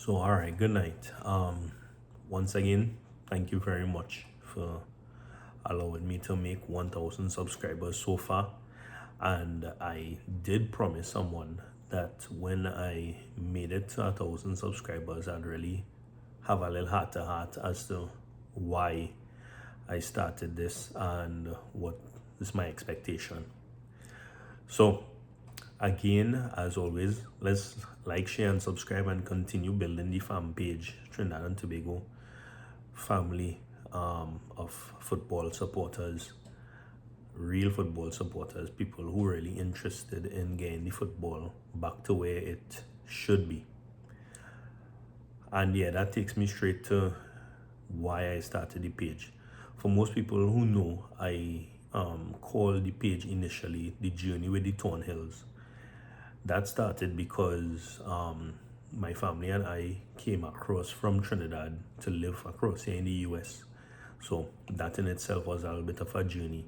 So, all right, good night. Once again, thank you very much for allowing me to make 1,000 subscribers so far. And I did promise someone that when I made it to 1,000 subscribers, I'd really have a little heart to heart as to why I started this and what is my expectation. So, again, as always, let's like, share, and subscribe and continue building the fan page, Trinidad and Tobago family of football supporters, real football supporters, people who are really interested in getting the football back to where it should be. And yeah, that takes me straight to why I started the page. For most people who know, I called the page initially The Journey with the Thornhills. That started because my family and I came across from Trinidad to live across here in the US. So that in itself was a little bit of a journey.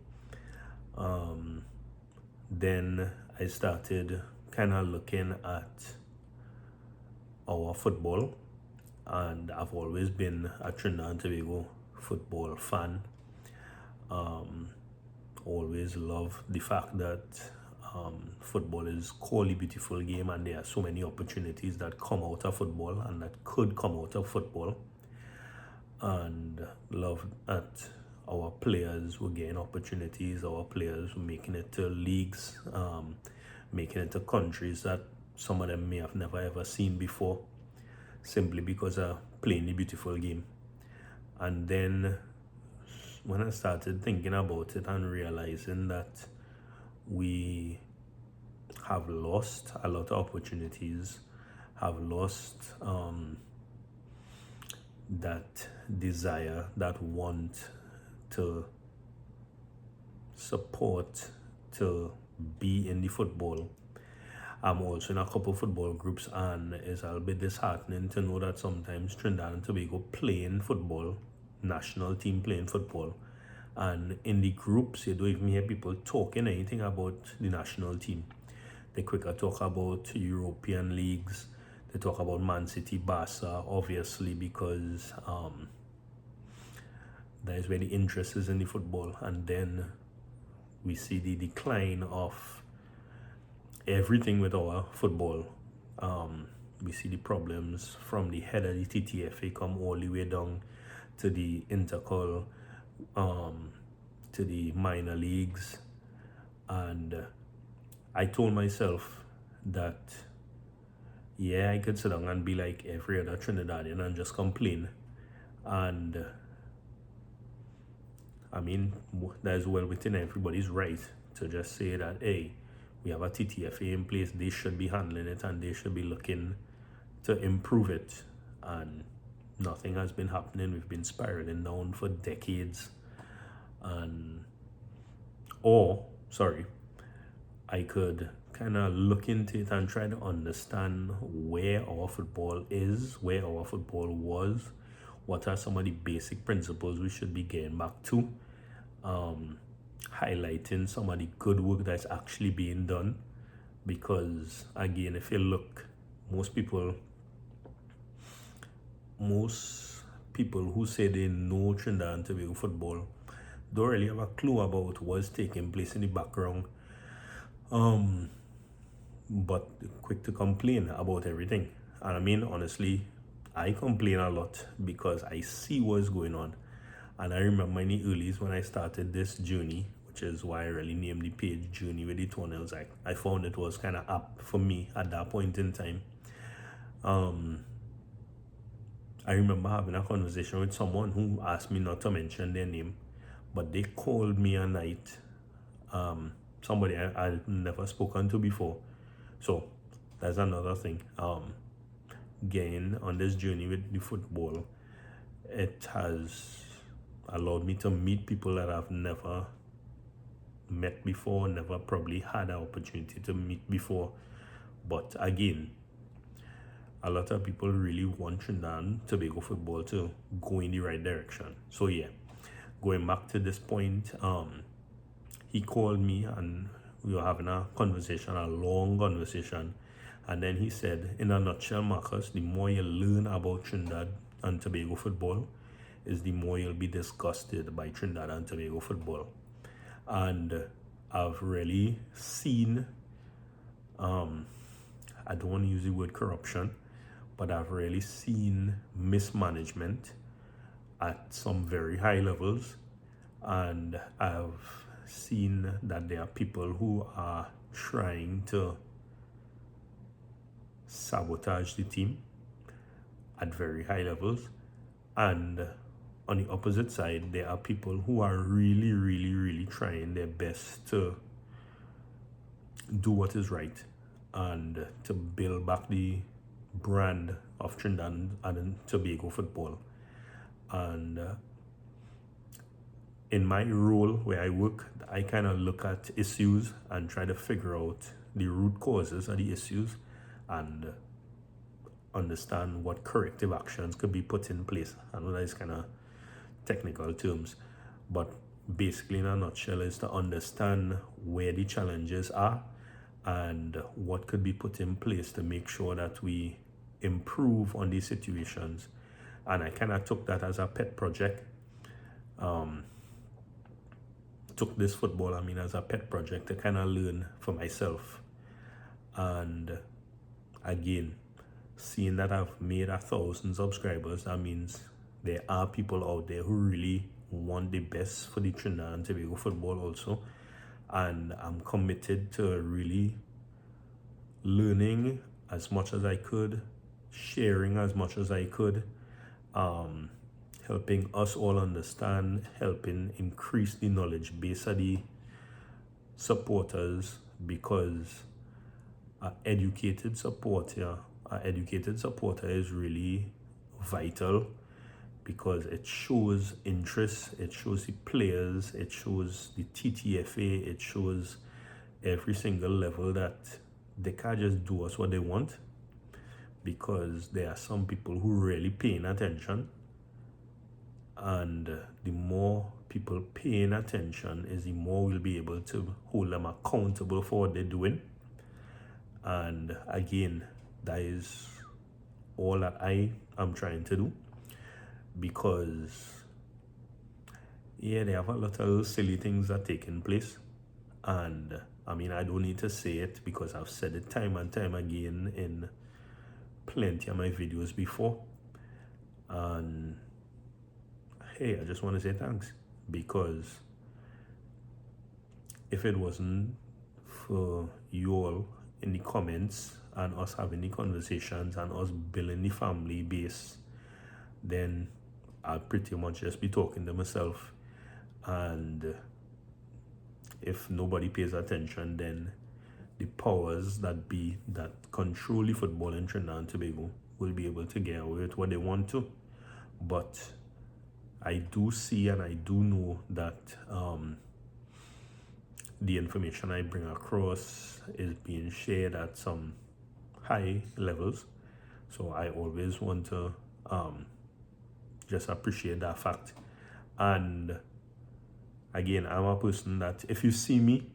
Then I started kind of looking at our football, and I've always been a Trinidad and Tobago football fan. Always love the fact that football is called a beautiful game, and there are so many opportunities that come out of football and that could come out of football. And love that our players were getting opportunities, our players were making it to leagues, making it to countries that some of them may have never ever seen before, simply because of playing the beautiful game. And then when I started thinking about it and realizing that we have lost a lot of opportunities, have lost that desire, that want to support, to be in the football. I'm also in a couple football groups, and it's a little bit disheartening to know that sometimes Trinidad and Tobago playing football, national team playing football, and in the groups you don't even hear people talking anything about the national team. They quicker talk about European leagues. They talk about Man City, Barca, obviously, because that is where the interest is in the football. And then we see the decline of everything with our football. We see the problems from the head of the TTFA come all the way down to the intercol, to the minor leagues. And I told myself that, yeah, I could sit down and be like every other Trinidadian and just complain. And I mean, that is well within everybody's right to just say that, hey, we have a TTFA in place, they should be handling it and they should be looking to improve it. And nothing has been happening. We've been spiraling down for decades. I could kind of look into it and try to understand where our football is, where our football was, what are some of the basic principles we should be getting back to, highlighting some of the good work that's actually being done. Because again, if you look, most people who say they know Trinidad and Tobago football don't really have a clue about what's taking place in the background, but quick to complain about everything. And I mean, honestly, I complain a lot because I see what's going on. And I remember in the earlies when I started this journey, which is why I really named the page Journey with the Thornhills. I found it was kind of apt for me at that point in time. I remember having a conversation with someone who asked me not to mention their name, but they called me a night, somebody I've never spoken to before. So that's another thing. Getting on this journey with the football, it has allowed me to meet people that I've never met before, never probably had an opportunity to meet before. But again, a lot of people really want Trinidad and Tobago football to go in the right direction. So yeah, going back to this point, he called me and we were having a conversation, a long conversation, And then he said, in a nutshell, Marcus, the more you learn about Trinidad and Tobago football, is the more you'll be disgusted by Trinidad and Tobago football. And I've really seen, I don't want to use the word corruption, but I've really seen mismanagement at some very high levels. And I've seen that there are people who are trying to sabotage the team at very high levels. And on the opposite side, there are people who are really, really, really trying their best to do what is right and to build back the brand of Trinidad and Tobago football. And in my role where I work, I kind of look at issues and try to figure out the root causes of the issues and understand what corrective actions could be put in place. I know that is kind of technical terms, but basically in a nutshell is to understand where the challenges are and what could be put in place to make sure that we improve on these situations. And I kind of took that as a pet project. Took this football, as a pet project to kind of learn for myself. And again, seeing that I've made 1,000 subscribers, that means there are people out there who really want the best for the Trinidad and Tobago football also. And I'm committed to really learning as much as I could, sharing as much as I could, helping us all understand, helping increase the knowledge base of the supporters, because an educated supporter is really vital, because it shows interest, it shows the players, it shows the TTFA, it shows every single level that they can't just do us what they want, because there are some people who really paying attention. And the more people paying attention is the more we'll be able to hold them accountable for what they're doing. And again, that is all that I am trying to do, because they have a lot of silly things that are taking place. And I don't need to say it because I've said it time and time again in plenty of my videos before. And hey, I just want to say thanks, because if it wasn't for you all in the comments and us having the conversations and us building the family base, then I'll pretty much just be talking to myself. And if nobody pays attention, then the powers that be that control the football in Trinidad and Tobago will be able to get away with what they want to. But I do see and I do know that the information I bring across is being shared at some high levels. So I always want to just appreciate that fact. And again, I'm a person that if you see me,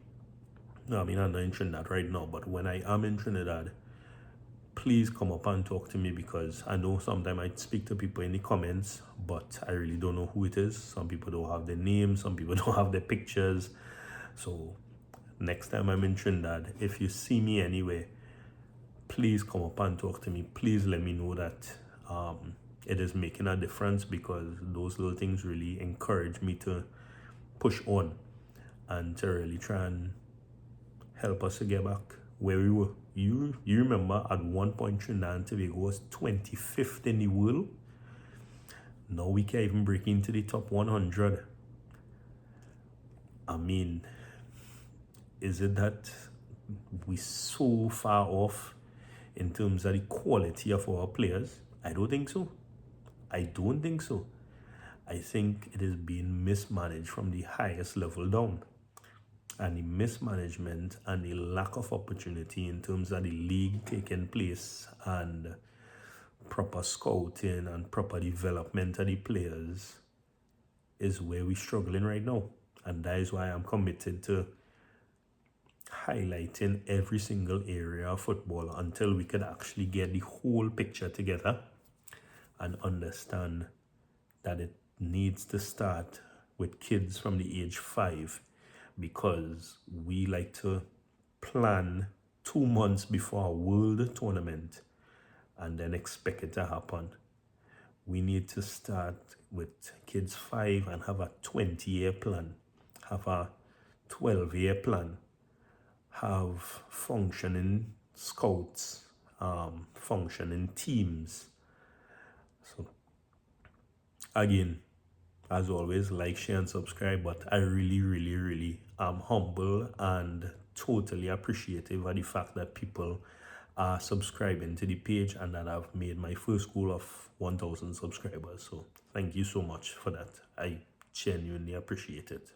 I'm not in Trinidad right now, but when I am in Trinidad, please come up and talk to me, because I know sometimes I speak to people in the comments, but I really don't know who it is. Some people don't have their names, some people don't have their pictures. So next time I'm in Trinidad, if you see me anywhere, please come up and talk to me. Please let me know that it is making a difference, because those little things really encourage me to push on and to really try and help us to get back where we were. You remember at one point Trinidad and Tobago was 25th in the world. Now we can't even break into the top 100. Is it that we so far off in terms of the quality of our players? I don't think so. I think it is being mismanaged from the highest level down. And the mismanagement and the lack of opportunity in terms of the league taking place and proper scouting and proper development of the players is where we're struggling right now. And that is why I'm committed to highlighting every single area of football until we could actually get the whole picture together and understand that it needs to start with kids from the age 5, because we like to plan 2 months before a world tournament and then expect it to happen. We need to start with kids 5 and have a 20-year plan, have a 12-year plan, have functioning scouts, functioning teams. So again, as always, like, share, and subscribe. But I really am humble and totally appreciative of the fact that people are subscribing to the page and that I've made my first goal of 1,000 subscribers. So thank you so much for that. I genuinely appreciate it.